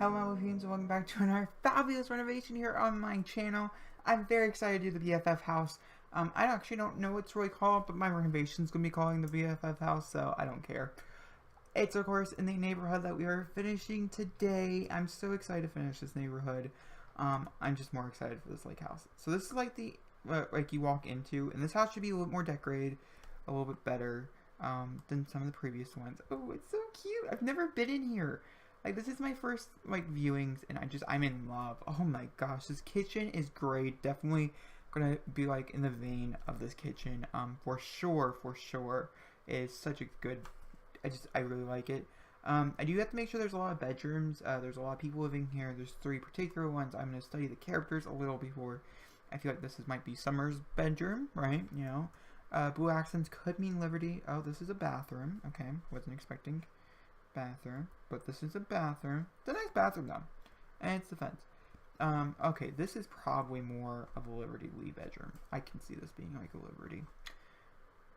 Hello friends, welcome back to another fabulous renovation here on my channel. I'm very excited to do the BFF house. I actually don't know what it's really called, but my renovation's going to be calling the BFF house, so I don't care. It's of course in the neighborhood that we are finishing today. I'm so excited to finish this neighborhood. I'm just more excited for this house. So this is like the, you walk into, and this house should be a little more decorated, a little bit better than some of the previous ones. Oh, it's so cute. I've never been in here. This is my first, viewings, and I'm in love. Oh my gosh, this kitchen is great. Definitely gonna be, in the vein of this kitchen, for sure. It is such a good, I really like it. I do have to make sure there's a lot of bedrooms. There's a lot of people living here. There's 3 particular ones. I'm gonna study the characters a little before. I feel like this might be Summer's bedroom, right? You know, blue accents could mean Liberty. Oh, this is a bathroom. Okay, wasn't expecting bathroom, but this is a bathroom. It's a nice bathroom though, and it's the fence. Okay, this is probably more of a Liberty Lee bedroom. I can see this being like a Liberty,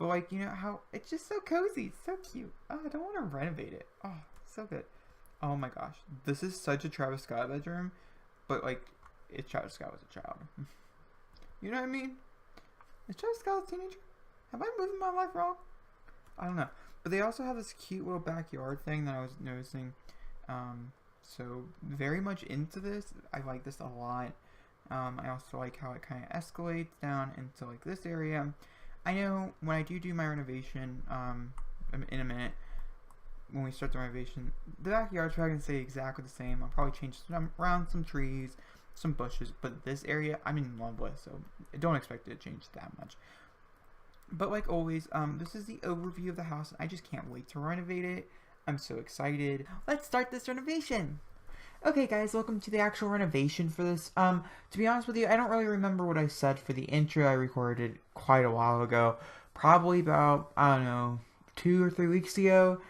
but you know how it's just so cozy, it's so cute. Oh, I don't want to renovate it. Oh, so good. Oh my gosh, this is such a Travis Scott bedroom, but if Travis Scott was a child. You know what I mean? Is Travis Scott a teenager? Have I moved my life wrong? I don't know. But they also have this cute little backyard thing that I was noticing. So very much into this. I like this a lot. I also like how it kind of escalates down into this area. I know when I do my renovation, in a minute, when we start the renovation, the backyard's probably going to stay exactly the same. I'll probably change around some trees, some bushes, but this area I'm in love with, so I don't expect it to change that much. But like always, this is the overview of the house. I just can't wait to renovate it. I'm so excited. Let's start this renovation. Okay guys, welcome to the actual renovation for this. To be honest with you, I don't really remember what I said for the intro. I recorded quite a while ago. Probably about, I don't know, 2 or 3 weeks ago.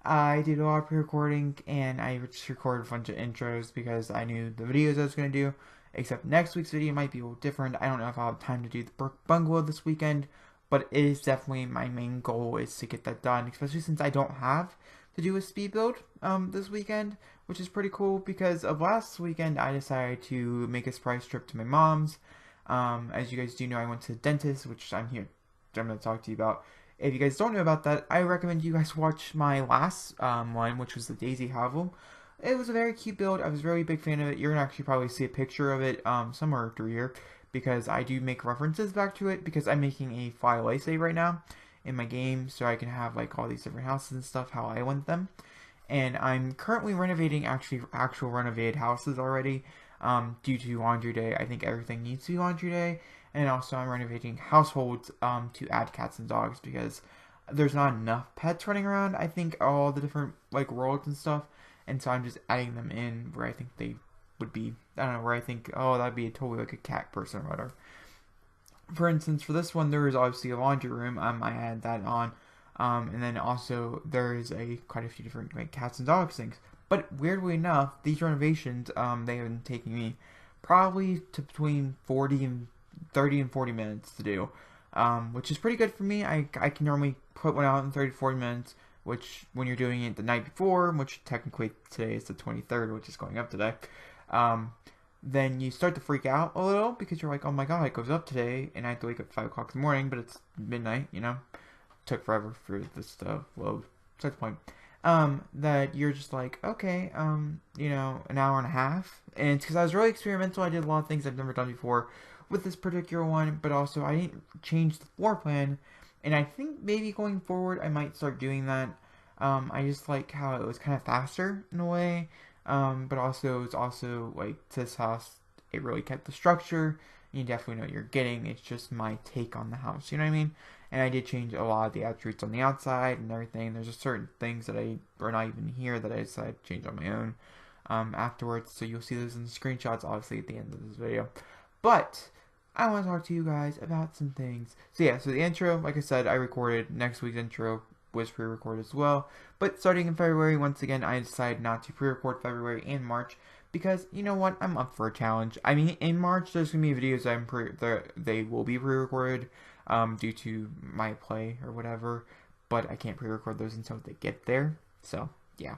I did a lot of pre-recording, and I just recorded a bunch of intros because I knew the videos I was going to do. Except next week's video might be a little different. I don't know if I'll have time to do the bungalow this weekend. But it is definitely my main goal is to get that done, especially since I don't have to do a speed build this weekend, which is pretty cool because of last weekend I decided to make a surprise trip to my mom's. As you guys do know, I went to the dentist, which I'm going to talk to you about. If you guys don't know about that, I recommend you guys watch my last one, which was the Daisy Hovel. It was a very cute build. I was a really big fan of it. You're going to actually probably see a picture of it somewhere through here, because I do make references back to it, because I'm making a flyaway save right now in my game, so I can have all these different houses and stuff how I want them. And I'm currently renovating actual renovated houses already, due to laundry day. I think everything needs to be laundry day. And also I'm renovating households to add cats and dogs, because there's not enough pets running around, I think, all the different worlds and stuff. And so I'm just adding them in where I think they would be, I don't know, where I think, oh, that'd be totally a cat person or whatever. For instance, for this one, there is obviously a laundry room. I added that on. And then also there is quite a few different cats and dogs things. But weirdly enough, these renovations, they have been taking me probably to between 30 and 40 minutes to do. Which is pretty good for me. I can normally put one out in 30 to 40 minutes, which when you're doing it the night before, which technically today is the 23rd, which is going up today, then you start to freak out a little, because you're like, oh my god, it goes up today, and I have to wake up at 5 o'clock in the morning, but it's midnight, you know? Took forever for this to load. So that's the point. That you're just like, okay, you know, an hour and a half. And it's because I was really experimental. I did a lot of things I've never done before with this particular one, but also I didn't change the floor plan. And I think maybe going forward, I might start doing that. I just like how it was kind of faster in a way. But also, it's also, this house, it really kept the structure. You definitely know what you're getting. It's just my take on the house, you know what I mean? And I did change a lot of the attributes on the outside and everything. There's just certain things that are not even here that I decided to change on my own afterwards. So you'll see those in the screenshots, obviously, at the end of this video. But I want to talk to you guys about some things. So yeah, so the intro, like I said, I recorded. Next week's intro was pre-recorded as well. But starting in February, once again, I decided not to pre-record February and March, because you know what, I'm up for a challenge. I mean, in March there's gonna be videos they will be pre-recorded due to my play or whatever, but I can't pre-record those until they get there. So yeah,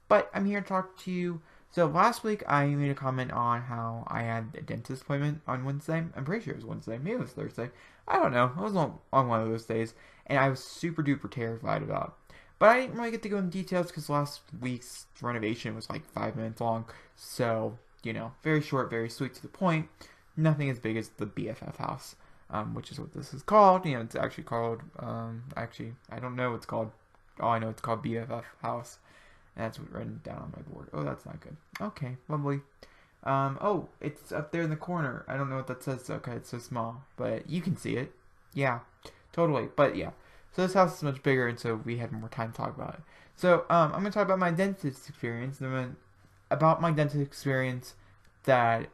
but I'm here to talk to you So last week I made a comment on how I had a dentist appointment on Wednesday. I'm pretty sure it was Wednesday. Maybe it was Thursday. I don't know. It was on one of those days. And I was super duper terrified about it. But I didn't really get to go into details because last week's renovation was like 5 minutes long. So, very short, very sweet to the point. Nothing as big as the BFF house, which is what this is called. It's actually called, I don't know what it's called. All I know it's called BFF house. And that's what's written down on my board. Oh, that's not good. Okay, lovely. Oh, it's up there in the corner. I don't know what that says. Okay, it's so small. But you can see it. Yeah, totally. But yeah. So this house is much bigger, and so we had more time to talk about it. So I'm going to talk about my dentist experience. And about my dentist experience that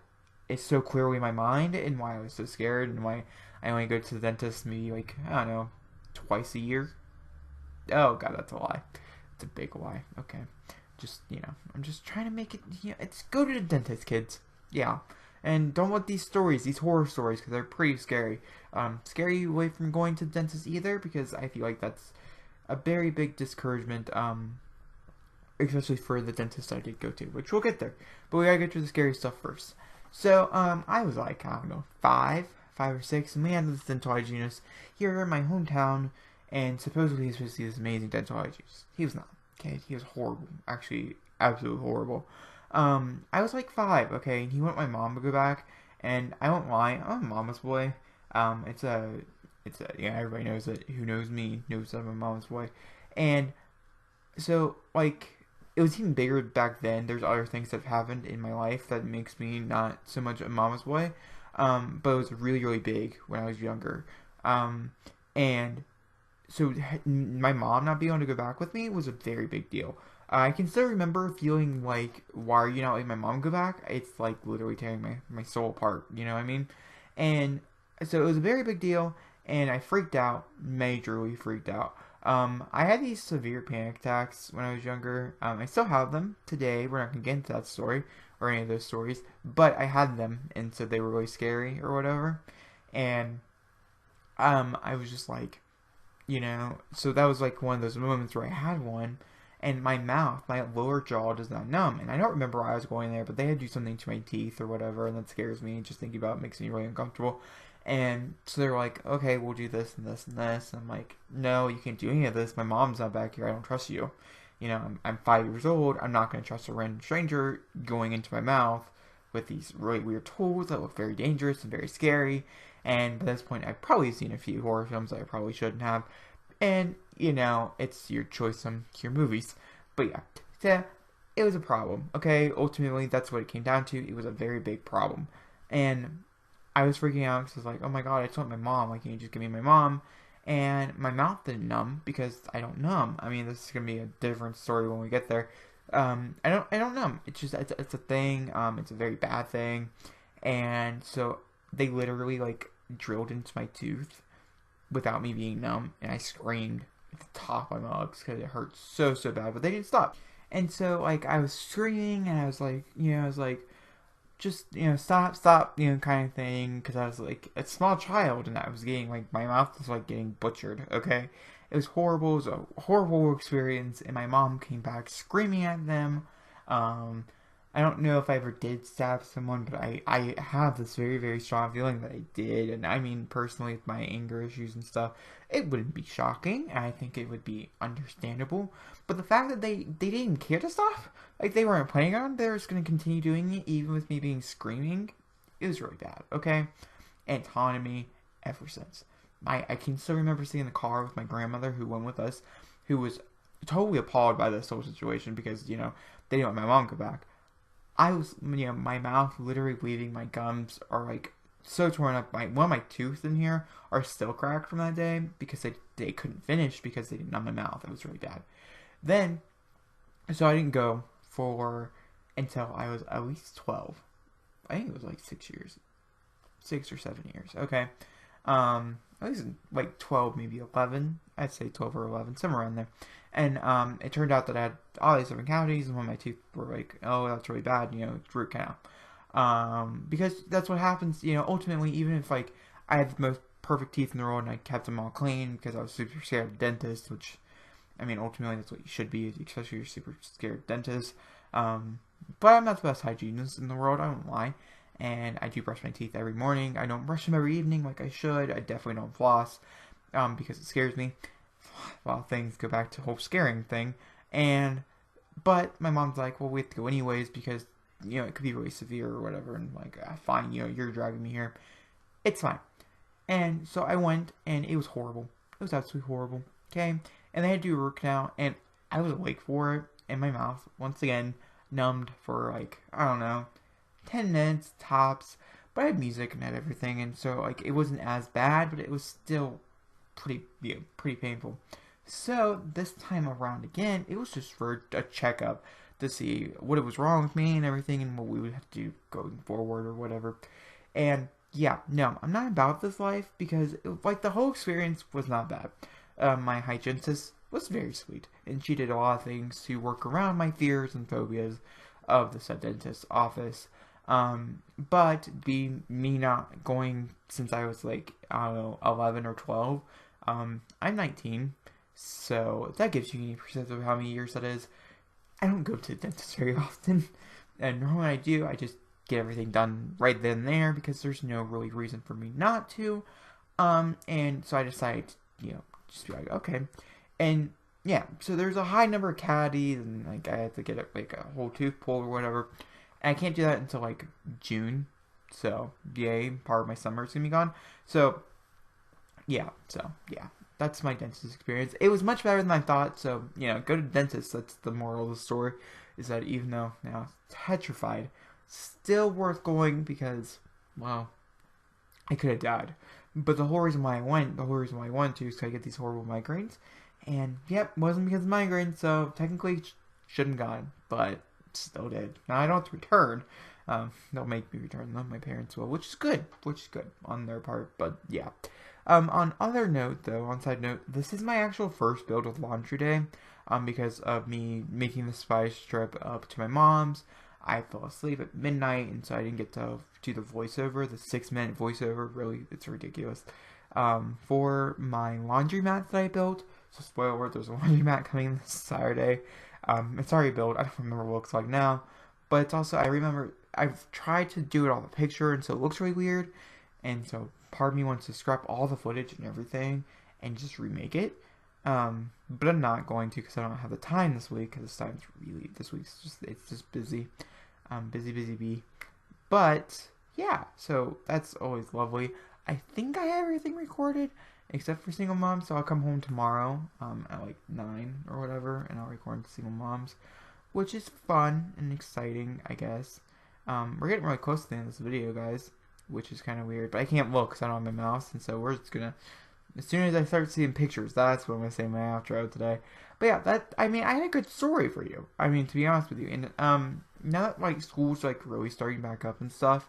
is so clearly in my mind, and why I was so scared, and why I only go to the dentist maybe, like, I don't know, twice a year. Oh, God, that's a lie. It's a big lie. Okay. Just, I'm just trying to make it, it's go to the dentist, kids. Yeah. And don't want these stories, these horror stories, because they're pretty scary. Scare you away from going to the dentist either, because I feel like that's a very big discouragement, especially for the dentist I did go to, which we'll get there. But we gotta get to the scary stuff first. So, I was like, I don't know, five or six, and we had this dental hygienist here in my hometown, and supposedly he was supposed to be this amazing dental hygienist. He was not. Okay, he was horrible. Actually, absolutely horrible. I was like 5, okay, and he wanted my mom to go back, and I won't lie, I'm a mama's boy. Yeah, everybody knows it. Who knows me knows that I'm a mama's boy. And so, like, it was even bigger back then. There's other things that have happened in my life that makes me not so much a mama's boy. But it was really, really big when I was younger. And so my mom not being able to go back with me was a very big deal. I can still remember feeling like, why are you not letting my mom go back? It's like literally tearing my soul apart, you know what I mean? And so it was a very big deal, and I freaked out, majorly freaked out. I had these severe panic attacks when I was younger. I still have them today. We're not going to get into that story or any of those stories, but I had them, and so they were really scary or whatever. And I was just like, so that was like one of those moments where I had one, and my mouth, my lower jaw does not numb. And I don't remember why I was going there, but they had to do something to my teeth or whatever, and that scares me. Just thinking about it makes me really uncomfortable. And so they're like, okay, we'll do this and this and this. And I'm like, no, you can't do any of this. My mom's not back here. I don't trust you. I'm 5 years old. I'm not going to trust a random stranger going into my mouth with these really weird tools that look very dangerous and very scary. And by this point, I've probably seen a few horror films that I probably shouldn't have. And, it's your choice on your movies. But yeah, so it was a problem, okay? Ultimately, that's what it came down to. It was a very big problem. And I was freaking out because I was like, oh my god, I told my mom, like, can you just give me my mom? And my mouth didn't numb because I don't numb. I mean, this is going to be a different story when we get there. I don't numb. It's just, it's a thing. It's a very bad thing. And so they literally, like, drilled into my tooth without me being numb, and I screamed at the top of my lungs because it hurt so bad, but they didn't stop. And so, like, I was screaming, and I was like, just, stop, kind of thing, because I was, like, a small child, and I was getting, like, my mouth was, like, getting butchered, okay? It was horrible. It was a horrible experience, and my mom came back screaming at them. I don't know if I ever did stab someone, but I have this very, very strong feeling that I did. And I mean, personally, with my anger issues and stuff, it wouldn't be shocking. And I think it would be understandable. But the fact that they didn't care to stop, like they weren't planning on, they were just going to continue doing it, even with me being screaming, it was really bad, okay? And it's haunted me ever since. I can still remember sitting in the car with my grandmother who went with us, who was totally appalled by this whole situation because, they didn't want my mom to go back. I was, my mouth literally bleeding, my gums are like so torn up. One of my teeth in here are still cracked from that day because they couldn't finish because they didn't numb my mouth. It was really bad. Then, so I didn't go until I was at least 12. I think it was like 6 years. 6 or 7 years. Okay. At least like 12, maybe 11. I'd say 12 or 11, somewhere around there. And it turned out that I had all these different cavities, and one of my teeth were like, oh, that's really bad, it's root canal. Because that's what happens, ultimately, even if like I had the most perfect teeth in the world and I kept them all clean because I was super scared of dentists, which, I mean, ultimately that's what you should be, especially if you're super scared of dentists. But I'm not the best hygienist in the world, I won't lie. And I do brush my teeth every morning. I don't brush them every evening like I should. I definitely don't floss, because it scares me. Well, things go back to the whole scaring thing. But my mom's like, well, we have to go anyways because, you know, it could be really severe or whatever. And like, fine, you know, you're driving me here. It's fine. And so I went, and it was horrible. It was absolutely horrible. Okay? And they had to do a root canal, and I was awake for it. And my mouth, once again, numbed for like, I don't know, 10 minutes tops. But I had music and I had everything. And so, like, it wasn't as bad, but it was still pretty painful. So this time around again, it was just for a checkup to see what was wrong with me and everything, and what we would have to do going forward or whatever. And yeah, no, I'm not about this life because like the whole experience was not bad. My hygienist was very sweet, and she did a lot of things to work around my fears and phobias of the said dentist's office. But me not going since I was like, I don't know, 11 or 12. I'm 19, so that gives you any perspective of how many years that is. I don't go to the dentist very often, and normally when I do, I just get everything done right then and there because there's no really reason for me not to. And so I decided, you know, just be like, okay. And yeah, so there's a high number of cavities, and like I have to get like a whole tooth pulled or whatever. And I can't do that until like June. So yay, part of my summer is gonna be gone. So yeah, that's my dentist experience. It was much better than I thought, so, you know, go to the dentist. That's the moral of the story, is that even though now petrified, still worth going because, well, I could have died. But the whole reason why I went to is because I get these horrible migraines, and yep, wasn't because of migraines, so technically shouldn't have gone, but still did. Now I don't have to return. They'll make me return them, my parents will, which is good on their part, but yeah. On side note, this is my actual first build with laundry day, because of me making the spice trip up to my mom's. I fell asleep at midnight, and so I didn't get to do the voiceover, the 6-minute voiceover. Really, it's ridiculous. For my laundromat that I built. So spoiler alert, there's a laundromat coming this Saturday. It's already built. I don't remember what it looks like now, but it's also, I remember I've tried to do it on the picture, and so it looks really weird, and so part of me wants to scrap all the footage and everything and just remake it. But I'm not going to because I don't have the time this week. Because this week's just busy. Busy. But yeah, so that's always lovely. I think I have everything recorded except for Single Moms. So I'll come home tomorrow at like 9 or whatever, and I'll record Single Moms, which is fun and exciting, I guess. We're getting really close to the end of this video, guys, which is kind of weird, but I can't look because I don't have my mouse, and so we're just gonna, as soon as I start seeing pictures, that's what I'm gonna say my outro today. But yeah, I had a good story for you. I mean, to be honest with you, and now that like school's like really starting back up and stuff,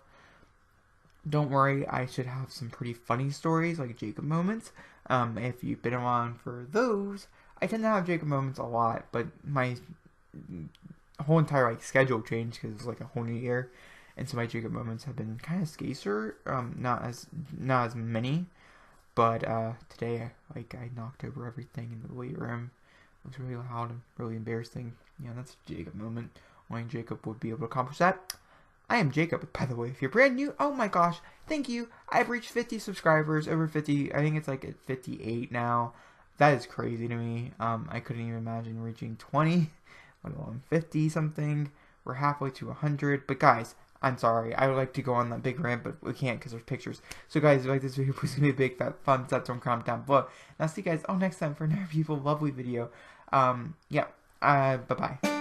don't worry, I should have some pretty funny stories, like Jacob moments. If you've been on for those, I tend to have Jacob moments a lot, but my whole entire like schedule changed because it's like a whole new year. And so my Jacob moments have been kind of scarcer, not as many, but today I knocked over everything in the weight room. It was really loud and really embarrassing. Yeah, that's a Jacob moment. Only Jacob would be able to accomplish that. I am Jacob, by the way. If you're brand new, oh my gosh, thank you. I've reached 50 subscribers, over 50. I think it's like at 58 now. That is crazy to me. I couldn't even imagine reaching 20, let alone 50 something. We're halfway to 100, but guys, I'm sorry. I would like to go on that big rant, but we can't because there's pictures. So guys, if you like this video, please give me a big fat thumbs up and comment down below. And I'll see you guys all next time for another beautiful, lovely video. Bye-bye.